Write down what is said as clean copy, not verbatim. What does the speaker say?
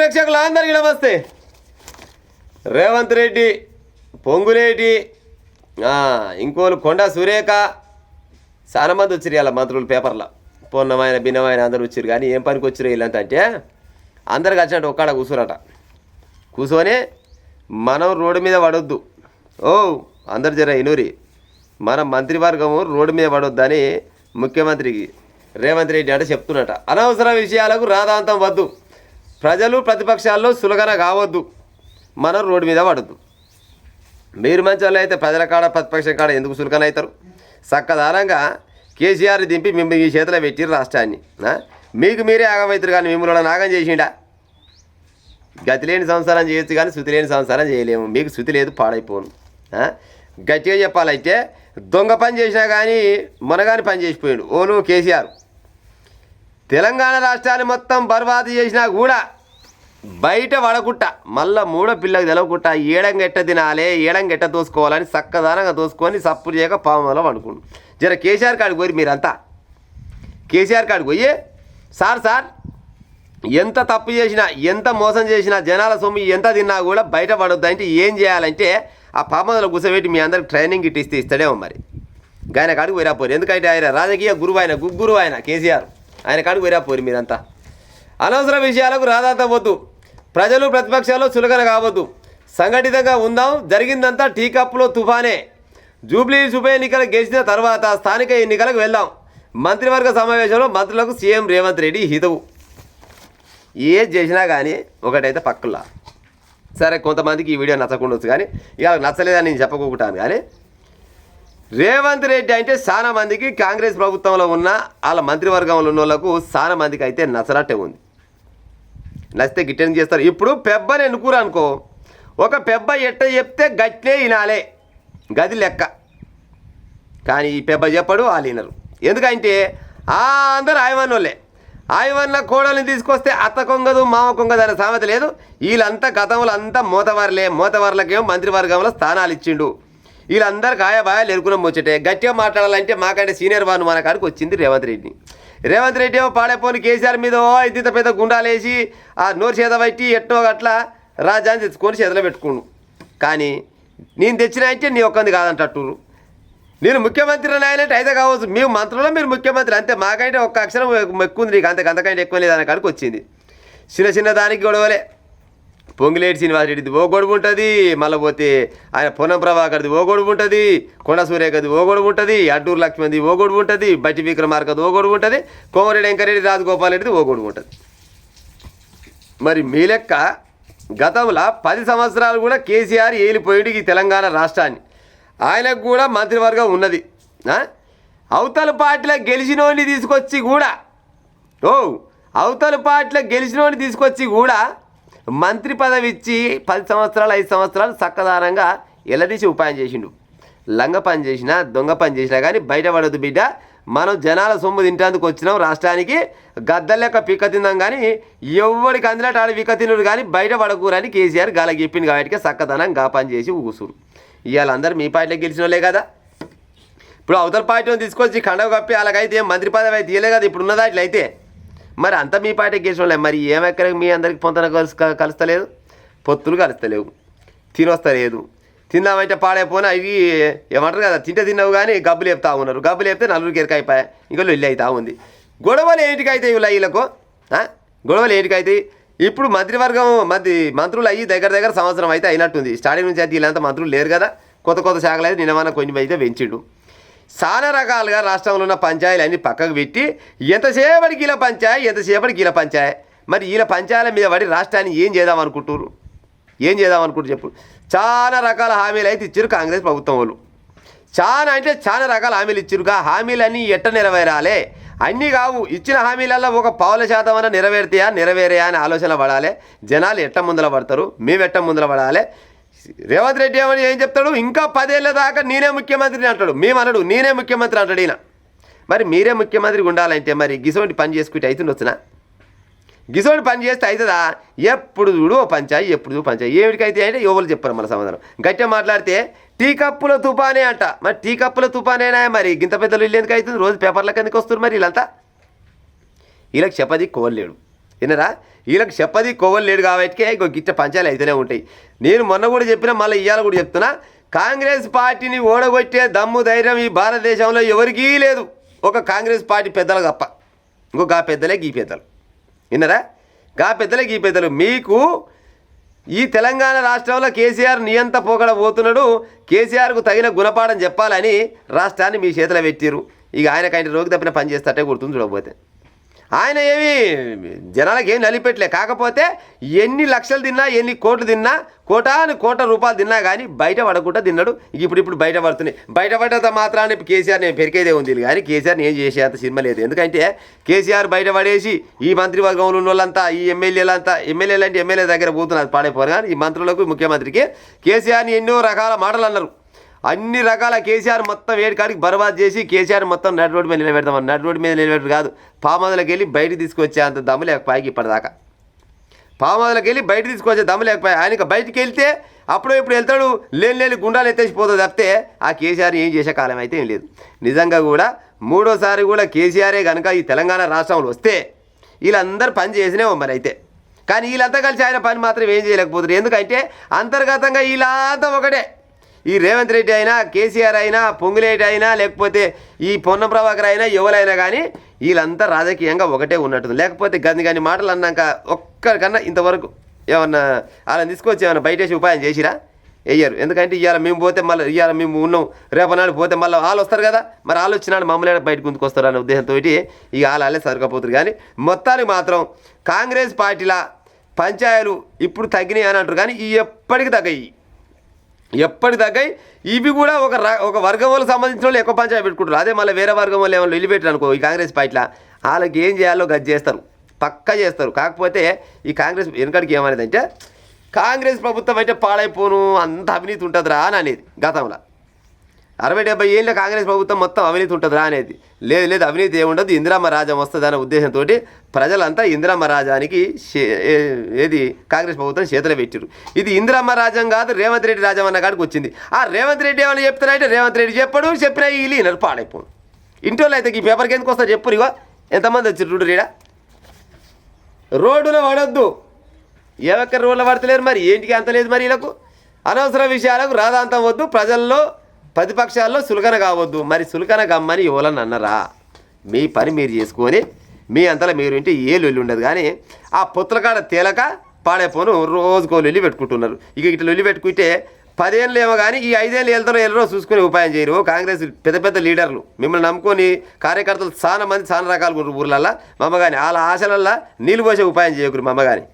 ప్రేక్షకులందరికీ నమస్తే. రేవంత్ రెడ్డి, పొంగులేటి, ఇంకోళ్ళు కొండా సురేఖ చాలా మంది వచ్చారు ఇలా మంత్రులు పేపర్లో. పొన్నమైన భిన్నమైన అందరూ వచ్చారు. కానీ ఏం పనికి వచ్చారు వీళ్ళంతా అంటే అందరికి వచ్చినట్టు ఒక్కడ కూర్చోరట. కూర్చొని మనం రోడ్డు మీద పడొద్దు, అందరు జర ఇనూరి, మన మంత్రివర్గము రోడ్డు మీద పడొద్దని ముఖ్యమంత్రికి రేవంత్ రెడ్డి అంటే చెప్తున్నట. అనవసర విషయాలకు రాధాంతం వద్దు, ప్రజలు ప్రతిపక్షాల్లో సులగన కావద్దు, మనం రోడ్డు మీద పడద్దు. మీరు మంచి వాళ్ళు అయితే ప్రజల కాడ ప్రతిపక్షం కాడ ఎందుకు సులకన అవుతారు? చక్కదానంగా కేసీఆర్ దింపి మిమ్మల్ని ఈ చేతిలో పెట్టిరు రాష్ట్రాన్ని. మీకు మీరే ఆగమవుతారు. కానీ మిమ్మల్ని నాగం చేసిండా? గతి లేని సంసారం చేయొచ్చు కానీ శృతి లేని సంసారం చేయలేము. మీకు శృతి లేదు, పాడైపోను. గట్టిగా చెప్పాలంటే దొంగ పని చేసినా కానీ మనగాని పని చేసిపోయాడు ఓను కేసీఆర్. తెలంగాణ రాష్ట్రాన్ని మొత్తం బర్బాదు చేసినా కూడా బయట పడకుట్ట మళ్ళా మూడో పిల్లకి తెలవకుట్ట ఏడంగెట్ట తినాలి, ఏడంగెట్ట తోసుకోవాలని చక్కదానంగా తోసుకొని సప్పుడు చేయక పాములో వండుకుండు. జర కేసీఆర్ కాడికి పోయి మీరంతా కేసీఆర్ కాడికి పోయి సార్ ఎంత తప్పు చేసినా ఎంత మోసం చేసినా జనాల సొమ్ము ఎంత తిన్నా కూడా బయట పడొద్దు అంటే ఏం చేయాలంటే ఆ పామదలో కూర్చోబెట్టి మీ అందరికి ట్రైనింగ్ ఇస్తే ఇస్తాడేమో. మరి ఆయన కాడికి పోయిరాపోరు. ఎందుకంటే ఆయన రాజకీయ గురువు, ఆయన గురువు ఆయన కేసీఆర్. ఆయన కాడికి పోయిరాపోరు మీరంతా. అనవసర విషయాలకు రాధాంతం వద్దు, ప్రజలు ప్రతిపక్షాల్లో చులకన కావద్దు, సంఘటితంగా ఉందాం. జరిగిందంతా టీ కప్పులో తుఫానే. జూబ్లీ ఉప ఎన్నికలు గెలిచిన తర్వాత స్థానిక ఎన్నికలకు వెళ్దాం. మంత్రివర్గ సమావేశంలో మంత్రులకు సీఎం రేవంత్ రెడ్డి హితవు. ఏది చేసినా కానీ ఒకటైతే పక్కలా. సరే, కొంతమందికి ఈ వీడియో నచ్చకుండొచ్చు, కానీ ఇక నచ్చలేదని నేను చెప్పకుంటాను. కానీ రేవంత్ రెడ్డి అంటే చాలా మందికి కాంగ్రెస్ ప్రభుత్వంలో ఉన్న వాళ్ళ మంత్రివర్గంలో ఉన్న వాళ్ళకు చాలా మందికి అయితే నచ్చనట్టే ఉంది. నచ్చితే గిట్టని చేస్తారు. ఇప్పుడు పెబ్బని ఎన్నుకురా అనుకో, ఒక పెబ్బ ఎట్ట చెప్తే గట్లే వినాలే, గది లెక్క. కానీ ఈ పెబ్బ చెప్పడు, వాళ్ళు వినరు. ఎందుకంటే అందరూ ఆయమన్నోళ్ళే. ఆయమన్న కోడల్ని తీసుకొస్తే అత్త కొంగదు మామ కొంగదు అనే సామెత లేదు. వీళ్ళంతా గతంలో అంతా మోతవారులే. మోతవారులకేమో మంత్రివర్గంలో స్థానాలు ఇచ్చిండు. వీళ్ళందరూ కాయబాయాలు ఎరుకున్న ముచ్చటే. గట్టిగా మాట్లాడాలంటే మాకంటే సీనియర్ వారు మన కాడికి వచ్చింది రేవంత్ రెడ్డి. రేవంత్ రెడ్డి ఏమో పాడైపోని కేసీఆర్ మీద ఇంత పెద్ద గుండాలేసి ఆ నోరు చేత పట్టి ఎట్టో అట్లా రాజ్యాన్ని తెచ్చుకొని చేతిలో పెట్టుకుండు. కానీ నేను తెచ్చినా అంటే నీ ఒక్కంది కాదంటూరు. నేను ముఖ్యమంత్రి నాయనంటే అయితే కావచ్చు, మేము మంత్రులు మీరు ముఖ్యమంత్రి అంతే. మాకంటే ఒక్క అక్షరం ఎక్కువ ఉంది నీకు, అంతకంటే ఎక్కువ లేదు అనే కాడికి వచ్చింది. చిన్న దానికి గొడవలే. పొంగులేటి శ్రీనివాసరెడ్డిది ఓ గొడవ ఉంటుంది, మళ్ళీ పోతే ఆయన పొన్నం ప్రభాకర్ది ఓ గొడవ ఉంటుంది, కొండ సూర్యకది ఓ గొడవ ఉంటుంది, అడ్డూరు లక్ష్మణ్ది ఓ గొడవ ఉంటుంది, బట్టి విక్రమార్కది ఓ గొడవ ఉంటుంది, కోమరెడ్డి వెంకరెడ్డి రాజగోపాల్ రెడ్డిది ఓ గొడవ ఉంటుంది. మరి మీ లెక్క గతంలో 10 సంవత్సరాలు కూడా కేసీఆర్ ఏలిపోయాడు ఈ తెలంగాణ రాష్ట్రాన్ని. ఆయనకు కూడా మంత్రివర్గం ఉన్నది. అవతల పార్టీలో గెలిచినోడిని తీసుకొచ్చి కూడా తీసుకొచ్చి కూడా మంత్రి పదవి ఇచ్చి 10 సంవత్సరాలు 5 సంవత్సరాలు చక్కదానంగా ఎల్లదీసి ఉపాయం చేసిండు. లంగ పని చేసినా దొంగ పని చేసినా కానీ బయట పడద్దు బిడ్డ, మనం జనాల సొమ్ము తింటేందుకు వచ్చినాం రాష్ట్రానికి, గద్దలెక్క పిక్క తిందాం కానీ ఎవరికి అందినట్టు ఆడ పిక్క తినడు కానీ బయట పడకూరని కేసీఆర్ గాల చెప్పింది. కాబట్టి చక్కదనంగా పని చేసి ఊసురు. ఇవాళ అందరూ మీ పార్టీలో గెలిచిన వాళ్ళే కదా. ఇప్పుడు అవతల పార్టీని తీసుకొచ్చి కండవ కప్పి అలాగైతే మంత్రి పదవి అయితే తీయలే కదా ఇప్పుడు ఉన్నదా ఇట్లయితే. మరి అంతా మీ పార్టీకి గెలిచిన వాళ్ళే. మరి ఏమెక్కడ మీ అందరికి పొంతన కలుస్తలేదు, పొత్తులు కలుస్తలేవు, తినొస్తలేదు. తిందామంటే పాడైపోయినా అవి ఏమంటారు కదా, తిన్నావు కానీ గబ్బులు చెప్తా ఉన్నారు. గబ్బులు చెప్తే నలుగురికి ఎరకైపోయా, ఇంకా లొల్లి అవుతా ఉంది. గొడవలు ఏంటికైతే వీళ్ళకు గొడవలు ఏంటికైతే. ఇప్పుడు మంత్రివర్గం మంత్రులు అయ్యి దగ్గర సంవత్సరం అయితే అయినట్టుంది. స్టార్టింగ్ నుంచి అయితే వీళ్ళంతా మంత్రులు లేరు కదా, కొత్త శాఖలు అయితే నిన్నమన్నా కొంచెం అయితే పెంచిండు. చాలా రకాలుగా రాష్ట్రంలో ఉన్న పంచాయతీలు అన్నీ పక్కకు పెట్టి ఎంతసేపటికి ఇలా పంచాయి మరి వీళ్ళ పంచాయతీల మీద పడి రాష్ట్రాన్ని ఏం చేద్దామనుకుంటారు చెప్పు. చాలా రకాల హామీలు అయితే ఇచ్చారు కాంగ్రెస్ ప్రభుత్వం వాళ్ళు. చాలా రకాల హామీలు ఇచ్చారు. హామీలన్నీ ఎట్ట నెరవేరాలి, అన్నీ కావు. ఇచ్చిన హామీలలో ఒక 1% అన్న నెరవేరాయా అని ఆలోచన పడాలి. జనాలు ఎట్ట ముందర పడతారు, మేము ఎట్ట ముందర పడాలి. రేవంత్ రెడ్డి ఏం చెప్తాడు, ఇంకా 10 ఏళ్ళ దాకా నేనే ముఖ్యమంత్రిని అంటాడు. మేమనడు, నేనే ముఖ్యమంత్రి అంటాడు ఈయన. మరి మీరే ముఖ్యమంత్రికి ఉండాలంటే మరి గిసోటి పని చేసుకుంటే అవుతుండొచ్చునా? గిసోటి పని చేస్తే అవుతుందా? ఎప్పుడు చూడు పంచాయి, ఏమిటికైతే అంటే ఎవరు చెప్పారు మన సమాధానం. గట్టిగా మాట్లాడితే టీ కప్పుల తుపానే అంట. మరి టీ కప్పుల తుపానేనా? మరి గింత పెద్దలు ఇల్లు ఎందుకు అవుతుంది? రోజు పేపర్లకు ఎందుకు వస్తారు మరి వీళ్ళంతా? వీళ్ళకి చెప్పది కోల్లేడు. వినరా? వీళ్ళకి చెప్పది కొవ్వలు లేడు కాబట్టి ఇంకో గిట్ట పంచాలు అయితేనే ఉంటాయి. నేను మొన్న కూడా చెప్పినా, మళ్ళీ ఇవాళ కూడా చెప్తున్నా, కాంగ్రెస్ పార్టీని ఓడగొట్టే దమ్ము ధైర్యం ఈ భారతదేశంలో ఎవరికీ లేదు, ఒక కాంగ్రెస్ పార్టీ పెద్దలు తప్ప. ఇంకో గా పెద్దలే గీ పెద్దలు. విన్నరా? గా పెద్దలే గీ పెద్దలు. మీకు ఈ తెలంగాణ రాష్ట్రంలో కేసీఆర్ నియంత పోకడ పోతున్నాడు, కేసీఆర్కు తగిన గుణపాఠం చెప్పాలని రాష్ట్రాన్ని మీ చేతిలో పెట్టిరు. ఇక ఆయనకంటే రోగి తప్పిన పని చేస్తటే గుర్తుంది చూడకపోతే. ఆయన ఏమి జనాలకు ఏం నలిపెట్టలే. కాకపోతే ఎన్ని లక్షలు తిన్నా, ఎన్ని కోట్లు తిన్నా, కోట్ల రూపాయలు తిన్నా కానీ బయట పడకుండా తిన్నాడు. ఇప్పుడు బయట పడుతున్నాయి. బయట పడ్డంత మాత్రాన్ని కేసీఆర్ నేను పెరికేదే ఉంది కానీ కేసీఆర్ని ఏం చేసే అంత సినిమా లేదు. ఎందుకంటే కేసీఆర్ బయట పడేసి ఈ మంత్రివర్గంలో ఉన్న వాళ్ళంతా, ఈ ఎమ్మెల్యేలు అంటే ఎమ్మెల్యే దగ్గర పోతున్నారు పాడైపోరు. కానీ ఈ మంత్రులకు, ముఖ్యమంత్రికి కేసీఆర్ని ఎన్నో రకాల మాటలు అన్నారు. అన్ని రకాల కేసీఆర్ మొత్తం వేడికాడికి బర్బాద్ చేసి కేసీఆర్ మొత్తం నడి రోడ్డు మీద నిలబెడతామని. నడి రోడ్డు మీద నిలబెట్టరు కాదు, పామదులకు వెళ్ళి బయటికి తీసుకొచ్చే అంత దమ్ము లేకపోయాకి ఇప్పటిదాకా. పామదులకు వెళ్ళి బయట తీసుకొచ్చే దమ్ము లేకపోయా. ఆయనకి బయటికి వెళ్తే అప్పుడు ఇప్పుడు వెళ్తాడు, లేని గుండాలు ఎత్తేసిపోతుంది తప్పితే ఆ కేసీఆర్ ఏం చేసే కాలం అయితే ఏం లేదు. నిజంగా కూడా మూడోసారి కూడా కేసీఆరే కనుక ఈ తెలంగాణ రాష్ట్రంలో వస్తే వీళ్ళందరూ పని చేసినే మరి అయితే. కానీ వీళ్ళంతా కలిసి ఆయన పని మాత్రం ఏం చేయలేకపోతున్నారు. ఎందుకంటే అంతర్గతంగా వీళ్ళంతా ఒకటే. ఈ రేవంత్ రెడ్డి అయినా, కేసీఆర్ అయినా, పొంగులేటి అయినా, లేకపోతే ఈ పొన్నం ప్రభాకర్ అయినా, ఎవరైనా కానీ వీళ్ళంతా రాజకీయంగా ఒకటే ఉన్నట్టుంది. లేకపోతే గన్ని మాటలు అన్నాక ఒక్కరికన్నా ఇంతవరకు ఏమన్నా అలా తీసుకొచ్చి ఏమన్నా బయటేసి ఉపాయం చేసిరా? వేయరు. ఎందుకంటే ఇవాళ మేము పోతే మళ్ళీ ఇవాళ మేము ఉన్నాం, రేపనాడు పోతే మళ్ళీ వాళ్ళు వస్తారు కదా, మరి వాళ్ళు వచ్చినాడు మమ్మల్ని బయట గుంతుకొస్తారు అనే ఉద్దేశంతో ఇక వాళ్ళే సరుకపోతారు. కానీ మొత్తానికి మాత్రం కాంగ్రెస్ పార్టీల పంచాయలు ఇప్పుడు తగ్గినాయి అని అంటారు. కానీ ఇవి ఎప్పటికీ తగ్గాయి. ఇవి కూడా ఒక వర్గం వాళ్ళకి సంబంధించిన వాళ్ళు ఎక్కువ పంచాయతీ పెట్టుకుంటారు. అదే మళ్ళీ వేరే వర్గం వాళ్ళు ఏమైనా వెళ్ళి పెట్టారు అనుకో, ఈ కాంగ్రెస్ పార్టీలో వాళ్ళకి ఏం చేయాలో గది చేస్తారు, పక్కా చేస్తారు. కాకపోతే ఈ కాంగ్రెస్ వెనకడికి ఏమనేది అంటే, కాంగ్రెస్ ప్రభుత్వం అయితే పాడైపోను, అంత అవినీతి ఉంటుందిరా అని అనేది. గతంలో 60-70 ఏళ్ళ కాంగ్రెస్ ప్రభుత్వం మొత్తం అవినీతి ఉంటుందిరా అనేది. లేదు, అవినీతి ఏముండదు, ఇందిరమ్మ రాజ్యం వస్తుంది అనే ఉద్దేశంతో ప్రజలంతా ఇందిరమ్మ రాజ్యానికి కాంగ్రెస్ ప్రభుత్వం చేతులు పెట్టారు. ఇది ఇందిరమ్మ రాజ్యం కాదు, రేవంత్ రెడ్డి రాజ్యం అన్న కాడికి వచ్చింది. ఆ రేవంత్ రెడ్డి ఏమైనా చెప్తారంటే రేవంత్ రెడ్డి చెప్పినా వీళ్ళు పాడైపోను. ఇంటోళ్ళు అయితే ఈ పేపర్కి ఎందుకు వస్తారు చెప్పు. ఇగో ఎంతమంది వచ్చారు చూడు. రీడ రోడ్డులో పడొద్దు, ఎవెక్కడి రోడ్లో పడతలేరు. మరి ఏంటికి అంత లేదు. మరి వీళ్ళకు అనవసర విషయాలకు రాదాంతం వద్దు, ప్రజల్లో ప్రతిపక్షాల్లో సులకన కావద్దు. మరి సులకన గమ్మని ఎవరని అన్నరా? మీ పని మీరు చేసుకొని మీ అంతలో మీరు ఇంటే ఏ లొల్లి ఉండదు. కానీ ఆ పొత్తుల కాడ తేలక పాడైపోను రోజుకో లొల్లి పెట్టుకుంటున్నారు. ఇట్లా లొల్లి పెట్టుకుంటే 10 ఏళ్ళు ఏమో కానీ ఈ 5 ఏళ్ళు వెళ్తారో చూసుకుని ఉపాయం చేయరు. కాంగ్రెస్ పెద్ద లీడర్లు మిమ్మల్ని నమ్ముకొని కార్యకర్తలు చాలా మంది చాలా రకాలు ఊర్లల్లో మమ్మగాని వాళ్ళ ఆశలల్లో నీళ్ళు పోసే ఉపాయం చేయకూరు మమ్మగాని.